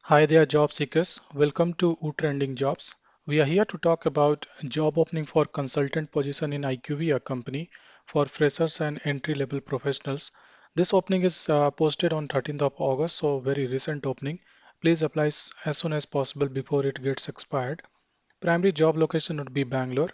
Hi there, job seekers. Welcome to WooTrending Jobs. We are here to talk about job opening for consultant position in IQVIA company for freshers and entry-level professionals. This opening is posted on 13th of August, so very recent opening. Please apply as soon as possible before it gets expired. Primary job location would be Bangalore.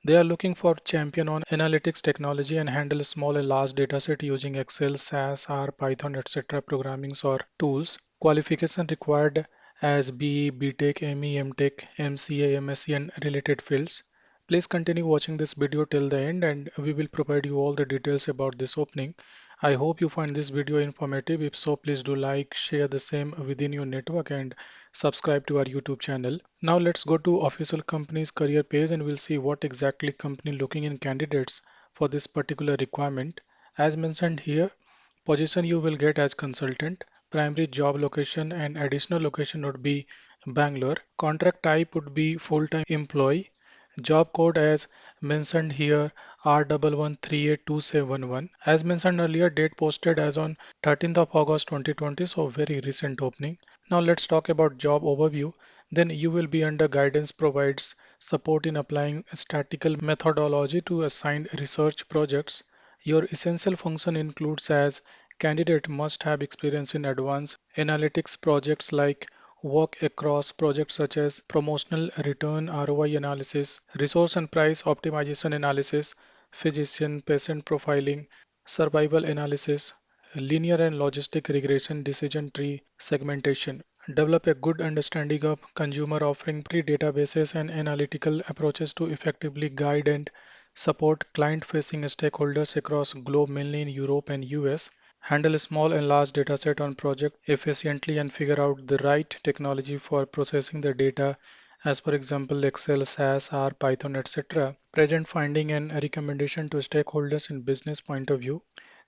They are looking for champion on analytics technology and handle small and large dataset using Excel, SAS, R, Python, etc. programmings or tools. Qualification required as BE, BTech, ME, MTech, MCA, MSc and related fields. Please continue watching this video till the end and we will provide you all the details about this opening. I hope you find this video informative. If so, please do like, share the same within your network and subscribe to our YouTube channel. Now let's go to official company's career page and we'll see what exactly company looking in candidates for this particular requirement. As mentioned here, position you will get as consultant. Primary job location and additional location would be Bangalore. Contract type would be full-time employee. Job code as mentioned here R11382711. As mentioned earlier, date posted as on 13th of August 2020, so very recent opening. Now let's talk about job overview. Then you will be under guidance provides support in applying statistical methodology to assigned research projects. Your essential function includes as candidate must have experience in advanced analytics projects like work across projects such as promotional return ROI analysis, resource and price optimization analysis, physician patient profiling, survival analysis, linear and logistic regression decision tree segmentation. Develop a good understanding of consumer offering databases and analytical approaches to effectively guide and support client-facing stakeholders across globe, mainly in Europe and US. Handle a small and large dataset on project efficiently and figure out the right technology for processing the data as per example Excel, SAS, R, Python, etc. Present finding and recommendation to stakeholders in business point of view.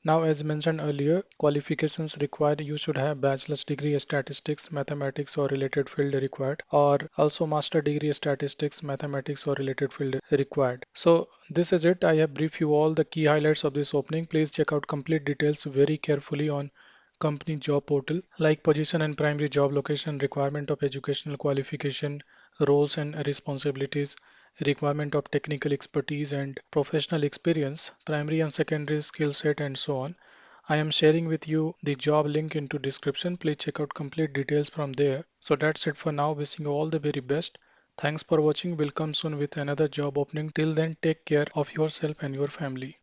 Now, as mentioned earlier, qualifications required you should have bachelor's degree in statistics, mathematics or related field required, or also master degree in statistics, mathematics or related field required. So this is it. I have briefed you all the key highlights of this opening. Please check out complete details very carefully on company job portal like position and primary job location, requirement of educational qualification, roles and responsibilities, requirement of technical expertise and professional experience, primary and secondary skill set and so on. I am sharing with you the job link into description. Please check out complete details from there. So that's it for now. Wishing you all the very best. Thanks for watching. We'll come soon with another job opening. Till then, take care of yourself and your family.